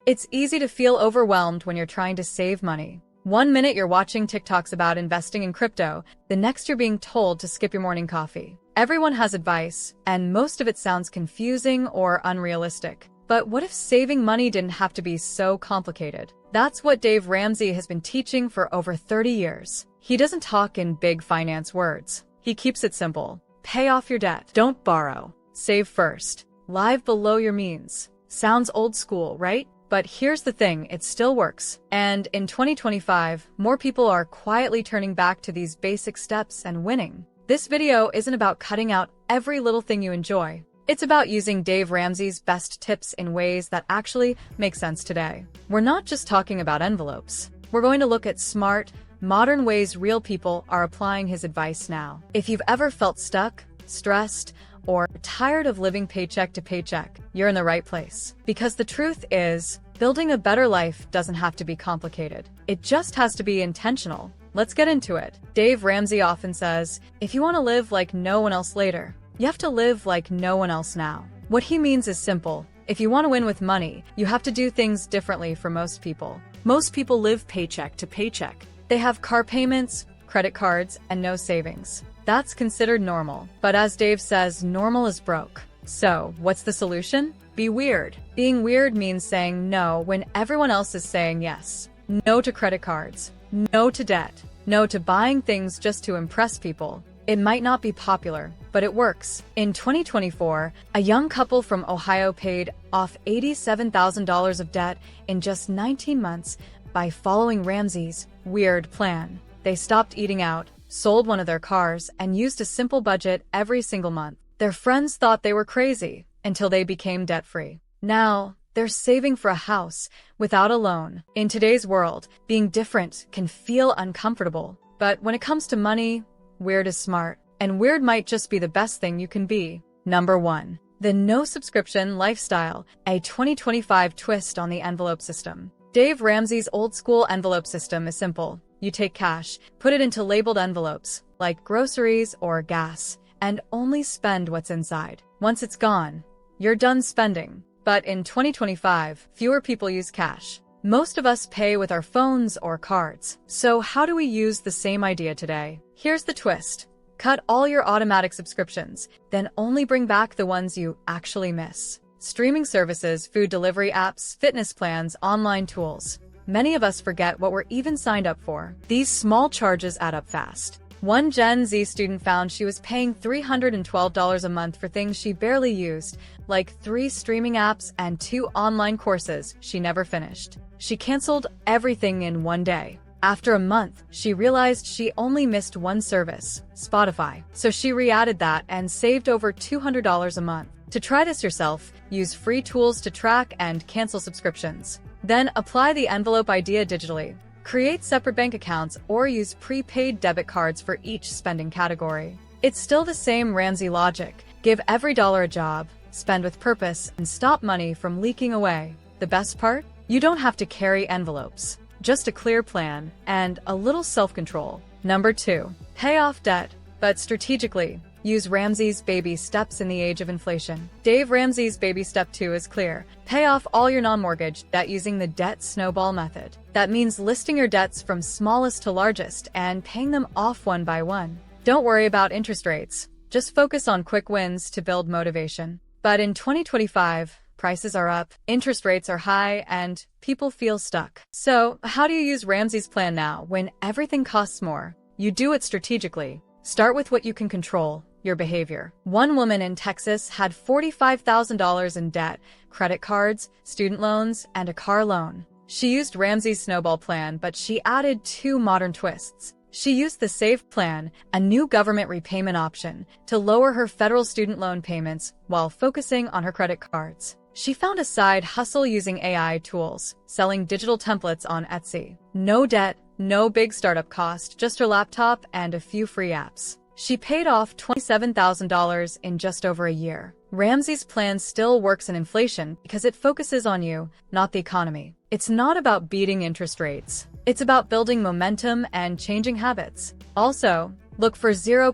It's easy to feel overwhelmed when you're trying to save money. One minute you're watching TikToks about investing in crypto, the next you're being told to skip your morning coffee. Everyone has advice, and most of it sounds confusing or unrealistic. But what if saving money didn't have to be so complicated? That's what Dave Ramsey has been teaching for over 30 years. He doesn't talk in big finance words. He keeps it simple. Pay off your debt. Don't borrow. Save first. Live below your means. Sounds old school, right? But here's the thing, it still works. And in 2025, more people are quietly turning back to these basic steps and winning. This video isn't about cutting out every little thing you enjoy. It's about using Dave Ramsey's best tips in ways that actually make sense today. We're not just talking about envelopes. We're going to look at smart, modern ways real people are applying his advice now. If you've ever felt stuck, stressed, or tired of living paycheck to paycheck, you're in the right place. Because the truth is, building a better life doesn't have to be complicated. It just has to be intentional. Let's get into it. Dave Ramsey often says, if you want to live like no one else later, you have to live like no one else now. What he means is simple. If you want to win with money, you have to do things differently for most people. Most people live paycheck to paycheck. They have car payments, credit cards, and no savings. That's considered normal. But as Dave says, normal is broke. So, what's the solution? Be weird. Being weird means saying no when everyone else is saying yes. No to credit cards. No to debt. No to buying things just to impress people. It might not be popular, but it works. In 2024, a young couple from Ohio paid off $87,000 of debt in just 19 months by following Ramsey's weird plan. They stopped eating out, sold one of their cars, and used a simple budget every single month. Their friends thought they were crazy until they became debt-free. Now, they're saving for a house without a loan. In today's world, being different can feel uncomfortable. But when it comes to money, weird is smart. And weird might just be the best thing you can be. Number 1. The no subscription lifestyle, a 2025 twist on the envelope system. Dave Ramsey's old-school envelope system is simple. You take cash, put it into labeled envelopes, like groceries or gas, and only spend what's inside. Once it's gone, you're done spending. But in 2025, fewer people use cash. Most of us pay with our phones or cards. So how do we use the same idea today? Here's the twist. Cut all your automatic subscriptions, then only bring back the ones you actually miss. Streaming services, food delivery apps, fitness plans, online tools. Many of us forget what we're even signed up for. These small charges add up fast. One Gen Z student found she was paying $312 a month for things she barely used, like 3 streaming apps and 2 online courses she never finished. She canceled everything in one day. After a month, she realized she only missed one service, Spotify. So she re-added that and saved over $200 a month. To try this yourself, use free tools to track and cancel subscriptions. Then apply the envelope idea digitally. Create separate bank accounts or use prepaid debit cards for each spending category. It's still the same Ramsey logic. Give every dollar a job, spend with purpose, and stop money from leaking away. The best part? You don't have to carry envelopes. Just a clear plan and a little self-control. Number 2. Pay off debt, but strategically. Use Ramsey's baby steps in the age of inflation. Dave Ramsey's baby step 2 is clear. Pay off all your non-mortgage debt using the debt snowball method. That means listing your debts from smallest to largest and paying them off one by one. Don't worry about interest rates. Just focus on quick wins to build motivation. But in 2025, prices are up, interest rates are high, and people feel stuck. So, how do you use Ramsey's plan now when everything costs more? You do it strategically. Start with what you can control. Your behavior. One woman in Texas had $45,000 in debt, credit cards, student loans, and a car loan. She used Ramsey's snowball plan, but she added 2 modern twists. She used the SAVE plan, a new government repayment option, to lower her federal student loan payments while focusing on her credit cards. She found a side hustle using AI tools, selling digital templates on Etsy. No debt, no big startup cost, just her laptop and a few free apps. She paid off $27,000 in just over a year. Ramsey's plan still works in inflation because it focuses on you, not the economy. It's not about beating interest rates. It's about building momentum and changing habits. Also, look for 0%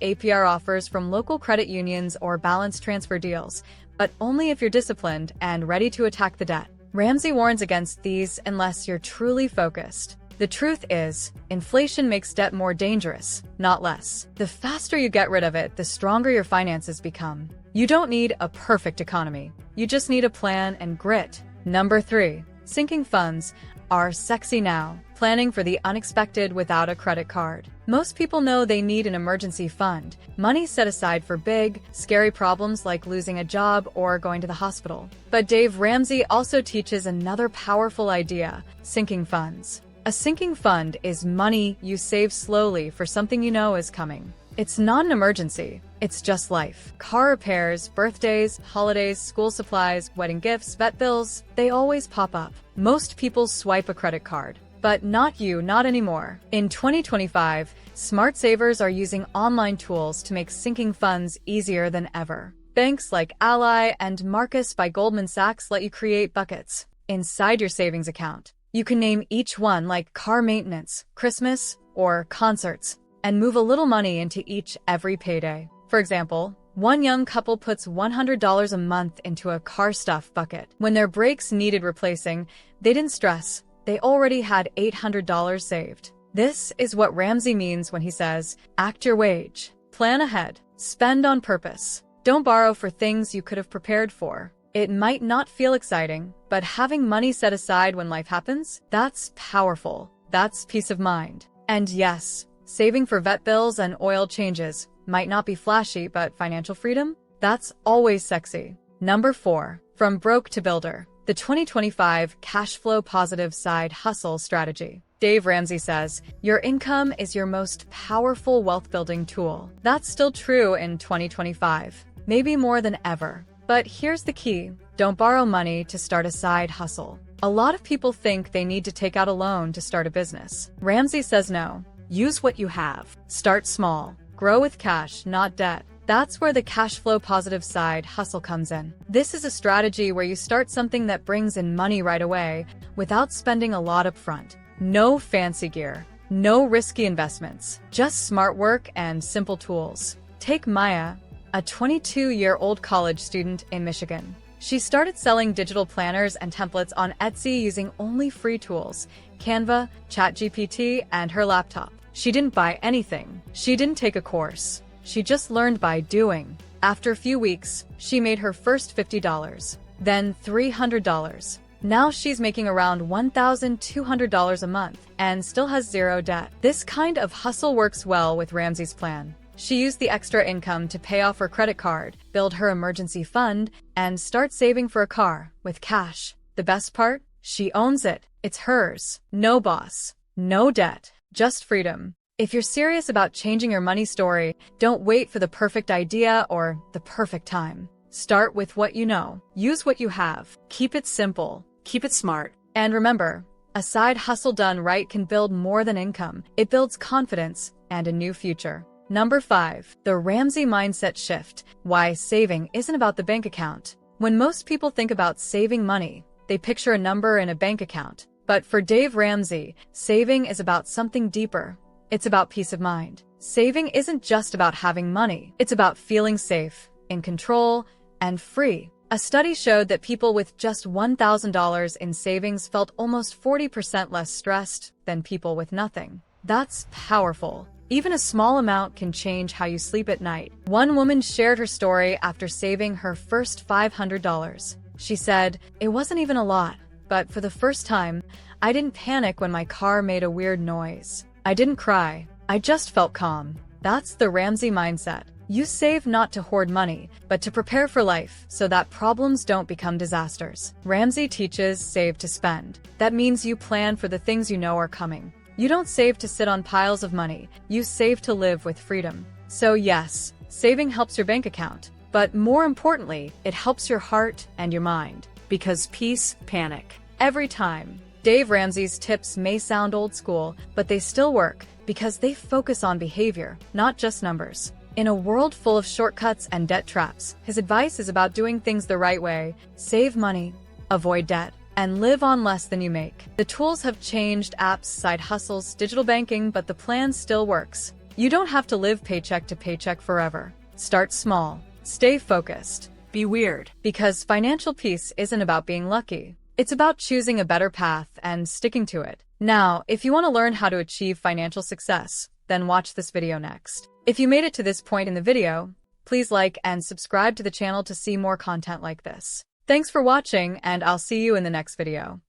APR offers from local credit unions or balance transfer deals, but only if you're disciplined and ready to attack the debt. Ramsey warns against these unless you're truly focused. The truth is, inflation makes debt more dangerous, not less. The faster you get rid of it, the stronger your finances become. You don't need a perfect economy. You just need a plan and grit. Number 3. Sinking funds are sexy now. Planning for the unexpected without a credit card. Most people know they need an emergency fund, money set aside for big, scary problems like losing a job or going to the hospital. But Dave Ramsey also teaches another powerful idea: sinking funds. A sinking fund is money you save slowly for something you know is coming. It's not an emergency, it's just life. Car repairs, birthdays, holidays, school supplies, wedding gifts, vet bills, they always pop up. Most people swipe a credit card. But not you, not anymore. In 2025, smart savers are using online tools to make sinking funds easier than ever. Banks like Ally and Marcus by Goldman Sachs let you create buckets inside your savings account. You can name each one like car maintenance, Christmas, or concerts, and move a little money into each every payday. For example, one young couple puts $100 a month into a car stuff bucket. When their brakes needed replacing, they didn't stress. They already had $800 saved. This is what Ramsey means when he says, act your wage. Plan ahead. Spend on purpose. Don't borrow for things you could have prepared for. It might not feel exciting, but having money set aside when life happens, that's powerful. That's peace of mind. And yes, saving for vet bills and oil changes might not be flashy, but financial freedom? That's always sexy. Number 4. From broke to builder. The 2025 cash flow positive side hustle strategy. Dave Ramsey says, your income is your most powerful wealth building tool. That's still true in 2025, maybe more than ever. But here's the key. Don't borrow money to start a side hustle. A lot of people think they need to take out a loan to start a business. Ramsey says no. Use what you have. Start small. Grow with cash, not debt. That's where the cash flow positive side hustle comes in. This is a strategy where you start something that brings in money right away without spending a lot up front. No fancy gear, no risky investments, just smart work and simple tools. Take Maya, a 22-year-old college student in Michigan. She started selling digital planners and templates on Etsy using only free tools, Canva, ChatGPT, and her laptop. She didn't buy anything. She didn't take a course. She just learned by doing. After a few weeks, she made her first $50, then $300. Now she's making around $1,200 a month and still has zero debt. This kind of hustle works well with Ramsey's plan. She used the extra income to pay off her credit card, build her emergency fund, and start saving for a car with cash. The best part? She owns it. It's hers. No boss. No debt. Just freedom. If you're serious about changing your money story, don't wait for the perfect idea or the perfect time. Start with what you know. Use what you have. Keep it simple. Keep it smart. And remember, a side hustle done right can build more than income. It builds confidence and a new future. Number 5. The Ramsey mindset shift. Why saving isn't about the bank account. When most people think about saving money, they picture a number in a bank account. But for Dave Ramsey, saving is about something deeper. It's about peace of mind. Saving isn't just about having money. It's about feeling safe, in control, and free. A study showed that people with just $1,000 in savings felt almost 40% less stressed than people with nothing. That's powerful. Even a small amount can change how you sleep at night. One woman shared her story after saving her first $500. She said, "It wasn't even a lot, but for the first time, I didn't panic when my car made a weird noise. I didn't cry. I just felt calm." That's the Ramsey mindset. You save not to hoard money, but to prepare for life so that problems don't become disasters. Ramsey teaches save to spend. That means you plan for the things you know are coming. You don't save to sit on piles of money. You save to live with freedom. So yes, saving helps your bank account. But more importantly, it helps your heart and your mind. Because peace, panic. Every time. Dave Ramsey's tips may sound old school, but they still work because they focus on behavior, not just numbers. In a world full of shortcuts and debt traps, his advice is about doing things the right way: save money, avoid debt, and live on less than you make. The tools have changed: apps, side hustles, digital banking, but the plan still works. You don't have to live paycheck to paycheck forever. Start small. Stay focused. Be weird. Because financial peace isn't about being lucky. It's about choosing a better path and sticking to it. Now, if you want to learn how to achieve financial success, then watch this video next. If you made it to this point in the video, please like and subscribe to the channel to see more content like this. Thanks for watching, and I'll see you in the next video.